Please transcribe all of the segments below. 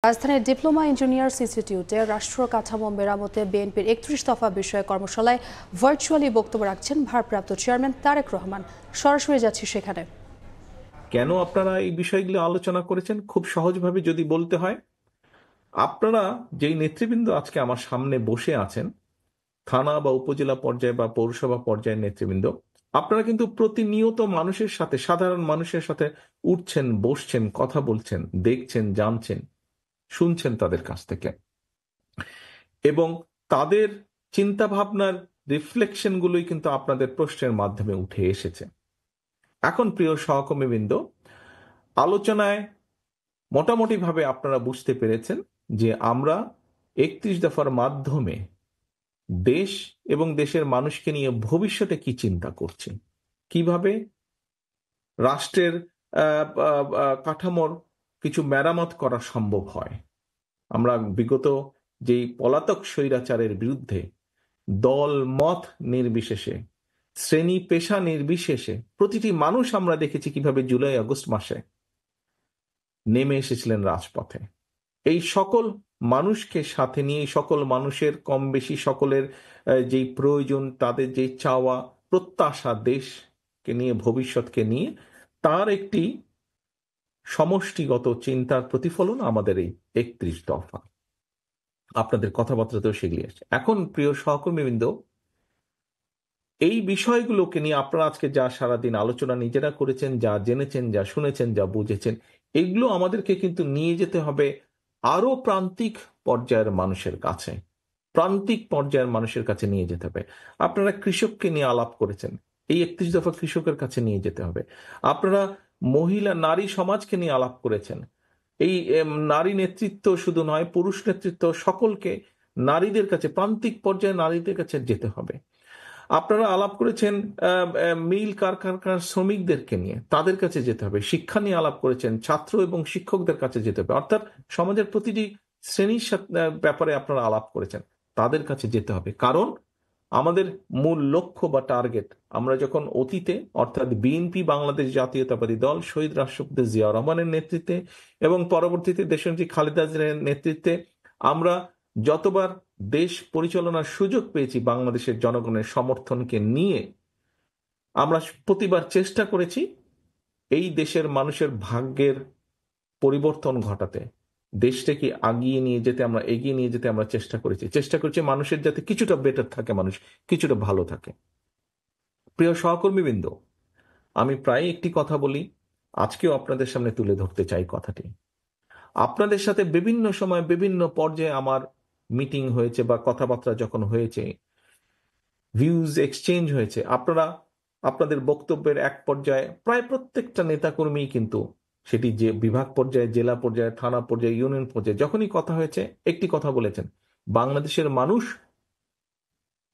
রাজধানীর diploma engineers ইনস্টিটিউটে রাষ্ট্র কাঠামো মেরামতে বিএনপির ৩১ দফা বিষয়ে কর্মশালায় ভার্চুয়ালি বক্তব্য রাখছেন ভারপ্রাপ্ত চেয়ারম্যান তারেক রহমান। সরাসরি যাচ্ছি সেখানে। কেন আপনারা এই বিষয়গুলো আলোচনা করেছেন? খুব সহজভাবে যদি বলতে হয়, আপনারা যেই নেতৃবৃন্দ আজকে আমার সামনে বসে আছেন, থানা বা উপজেলা পর্যায়ে বা পৌরসভা পর্যায়ের নেতৃবৃন্দ, আপনারা কিন্তু প্রতিনিয়ত মানুষের সাথে, সাধারণ মানুষের সাথে উঠছেন, বসছেন, কথা বলছেন, দেখছেন, জানছেন, শুনছেন তাদের কাছ থেকে, এবং তাদের চিন্তা ভাবনার রিফ্লেকশন গুলোই কিন্তু আপনাদের প্রশ্নের মাধ্যমে উঠে এসেছে। এখন প্রিয় সহকর্মীবৃন্দ, আলোচনায় মোটামুটি ভাবে আপনারা বুঝতে পেরেছেন যে আমরা ৩১ দফার মাধ্যমে দেশ এবং দেশের মানুষকে নিয়ে ভবিষ্যতে কি চিন্তা করছি, কিভাবে রাষ্ট্রের কাঠামোর কিছু মেরামত করা সম্ভব হয়। আমরা বিগত যেই পলাতক স্বৈরাচারের বিরুদ্ধে দল মত নির্বিশেষে, শ্রেণী পেশা নির্বিশেষে প্রতিটি মানুষ আমরা দেখেছি কিভাবে জুলাই আগস্ট মাসে নেমে এসেছিলেন রাজপথে। এই সকল মানুষকে সাথে নিয়ে, সকল মানুষের কম বেশি সকলের যেই প্রয়োজন, তাদের যে চাওয়া প্রত্যাশা, দেশকে নিয়ে, ভবিষ্যৎকে নিয়ে, তার একটি সমষ্টিগত চিন্তার প্রতিফলন আমাদের এই ৩১ দফা। আপনাদের কথাবার্তাতেও সেগুলি আসছে। এখন প্রিয় সহকর্মীবৃন্দ, এই বিষয়গুলোকে নিয়ে আপনারা আজকে যা সারাদিন আলোচনা নিজেরা করেছেন, যা জেনেছেন, যা শুনেছেন, যা বুঝেছেন, এগুলো আমাদেরকে কিন্তু নিয়ে যেতে হবে আরো প্রান্তিক পর্যায়ের মানুষের কাছে, প্রান্তিক পর্যায়ের মানুষের কাছে নিয়ে যেতে হবে। আপনারা কৃষককে নিয়ে আলাপ করেছেন, এই ৩১ দফা কৃষকের কাছে নিয়ে যেতে হবে। আপনারা মহিলা নারী সমাজকে নিয়ে আলাপ করেছেন, এই নারী নেতৃত্ব শুধু নয়, পুরুষ নেতৃত্ব, সকলকে, নারীদের কাছে, প্রান্তিক পর্যায়ে নারীদের কাছে যেতে হবে। আপনারা আলাপ করেছেন মিল কারখানার শ্রমিকদেরকে নিয়ে, তাদের কাছে যেতে হবে। শিক্ষা নিয়ে আলাপ করেছেন, ছাত্র এবং শিক্ষকদের কাছে যেতে হবে। অর্থাৎ সমাজের প্রতিটি শ্রেণীর ব্যাপারে আপনারা আলাপ করেছেন, তাদের কাছে যেতে হবে। কারণ আমাদের মূল লক্ষ্য বা টার্গেট, আমরা যখন অতীতে, অর্থাৎ বিএনপি বাংলাদেশ জাতীয়তাবাদী দল শহীদ রাষ্ট্রপতি জিয়াউর রহমানের নেতৃত্বে এবং পরবর্তীতে দেশনেত্রী খালেদা জিয়ার নেতৃত্বে আমরা যতবার দেশ পরিচালনার সুযোগ পেয়েছি বাংলাদেশের জনগণের সমর্থনকে নিয়ে, আমরা প্রতিবার চেষ্টা করেছি এই দেশের মানুষের ভাগ্যের পরিবর্তন ঘটাতে, দেশটাকে এগিয়ে নিয়ে যেতে আমরা চেষ্টা করছি মানুষের যাতে কিছুটা বেটার থাকে, মানুষ কিছুটা ভালো থাকে। প্রিয় সহকর্মীবৃন্দ, আমি প্রায় একটি কথা বলি, আজকেও আপনাদের সামনে তুলে ধরতে চাই কথাটি। আপনাদের সাথে বিভিন্ন সময় বিভিন্ন পর্যায়ে আমার মিটিং হয়েছে বা কথাবার্তা যখন হয়েছে, ভিউজ এক্সচেঞ্জ হয়েছে, আপনারা আপনাদের বক্তব্যের এক পর্যায়ে প্রায় প্রত্যেকটা নেতাকর্মী কিন্তু, সেটি যে বিভাগ পর্যায়ে, জেলা পর্যায়ে, থানা পর্যায়ে, ইউনিয়ন পর্যায়ে, যখনই কথা হয়েছে একটি কথা বলেছেন, বাংলাদেশের মানুষ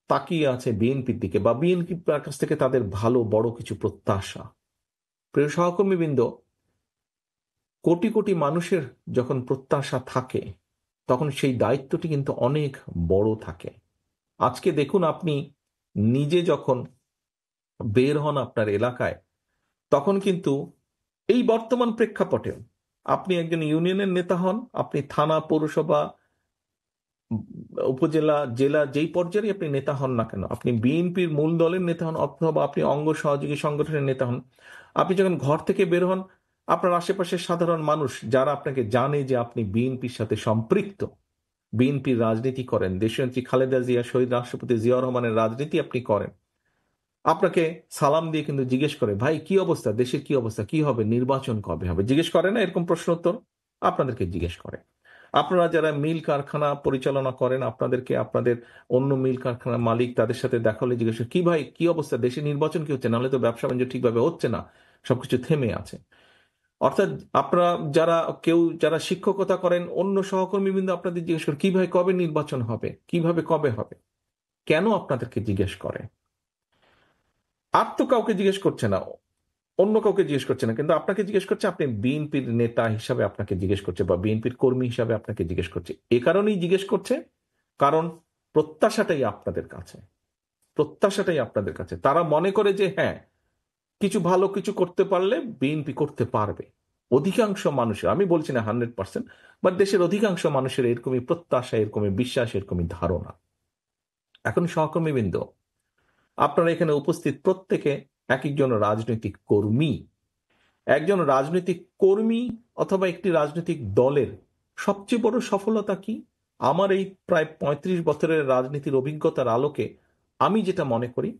তাকিয়ে আছে বিএনপির দিকে, বা বিএনপির কাছ থেকে তাদের ভালো বড় কিছু প্রত্যাশা। প্রিয় সহকর্মীবৃন্দ, কোটি কোটি মানুষের যখন প্রত্যাশা থাকে, তখন সেই দায়িত্বটি কিন্তু অনেক বড় থাকে। আজকে দেখুন, আপনি নিজে যখন বের হন আপনার এলাকায়, তখন কিন্তু এই বর্তমান প্রেক্ষাপটে আপনি একজন ইউনিয়নের নেতা হন, আপনি থানা, পৌরসভা, উপজেলা, জেলা, যেই পর্যায়ে আপনি নেতা হন না কেন, আপনি বিএনপির মূল দলের নেতা হন অথবা আপনি অঙ্গ সহযোগী সংগঠনের নেতা হন, আপনি যখন ঘর থেকে বের হন, আপনার আশেপাশের সাধারণ মানুষ যারা আপনাকে জানে যে আপনি বিএনপির সাথে সম্পৃক্ত, বিএনপির রাজনীতি করেন, দেশনেত্রী খালেদা জিয়া, শহীদ রাষ্ট্রপতি জিয়াউর রহমানের রাজনীতি আপনি করেন, আপনাকে সালাম দিয়ে কিন্তু জিজ্ঞেস করে, ভাই কি অবস্থা, দেশের কি অবস্থা, কি হবে, নির্বাচন কবে হবে, জিজ্ঞেস করে না? এরকম প্রশ্ন উত্তর আপনাদেরকে জিজ্ঞেস করে। আপনারা যারা মিল কারখানা পরিচালনা করেন, আপনাদেরকে আপনাদের অন্য মিল কারখানার মালিক, তাদের সাথে দেখা হলে জিজ্ঞেস করে, কি ভাই কি অবস্থা, দেশে নির্বাচন কি হচ্ছে, নাহলে তো ব্যবসা বাণিজ্য ঠিকভাবে হচ্ছে না, সবকিছু থেমে আছে। অর্থাৎ আপনারা যারা শিক্ষকতা করেন, অন্য সহকর্মীবৃন্দ আপনাদের জিজ্ঞেস করে, কি ভাই কবে নির্বাচন হবে, কিভাবে কবে হবে। কেন আপনাদেরকে জিজ্ঞেস করে? আর তো কাউকে জিজ্ঞেস করছে না, অন্য কাউকে জিজ্ঞেস করছে না, কিন্তু আপনাকে জিজ্ঞেস করছে, আপনি বিএনপির নেতা হিসাবে আপনাকে জিজ্ঞেস করছে, বা বিএনপির কর্মী হিসাবে আপনাকে জিজ্ঞেস করছে। এ কারণেই জিজ্ঞেস করছে, কারণ প্রত্যাশাটাই আপনাদের কাছে, প্রত্যাশাটাই আপনাদের কাছে। তারা মনে করে যে হ্যাঁ, কিছু ভালো কিছু করতে পারলে বিএনপি করতে পারবে। অধিকাংশ মানুষের, আমি বলছি না 100%, বাট দেশের অধিকাংশ মানুষের এরকমই প্রত্যাশা, এরকমই বিশ্বাস, এরকমই ধারণা। এখন সহকর্মীবৃন্দ, আপনারা এখানে উপস্থিত প্রত্যেকে এক একজন রাজনৈতিক কর্মী। একজন রাজনৈতিক কর্মী অথবা একটি রাজনৈতিক দলের সবচেয়ে বড় সফলতা কি? আমার এই প্রায় 35 বছরের রাজনীতির অভিজ্ঞতার আলোকে আমি যেটা মনে করি,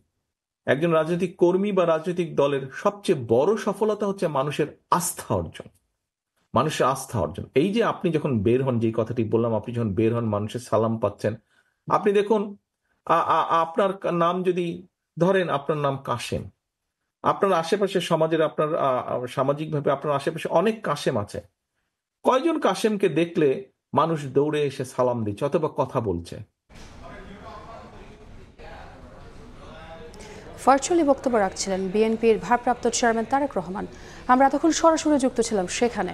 একজন রাজনৈতিক কর্মী বা রাজনৈতিক দলের সবচেয়ে বড় সফলতা হচ্ছে মানুষের আস্থা অর্জন। মানুষের আস্থা অর্জন। এই যে আপনি যখন বের হন, যে কথাটি বললাম, আপনি যখন বের হন মানুষের সালাম পাচ্ছেন, আপনি দেখুন আপনার নাম যদি ধরেন, আপনার নাম কাশেম, আপনার আশেপাশে সমাজের, আপনার সামাজিকভাবে আপনার আশেপাশে অনেক কাশেম আছে। কয়জন কাশেমকে দেখলে মানুষ দৌড়ে এসে সালাম দিচ্ছে অথবা কথা বলছে? ভার্চুয়ালি বক্তব্য রাখছিলেন বিএনপির ভারপ্রাপ্ত চেয়ারম্যান তারেক রহমান। আমরা এতক্ষণ সরাসরি যুক্ত ছিলাম সেখানে।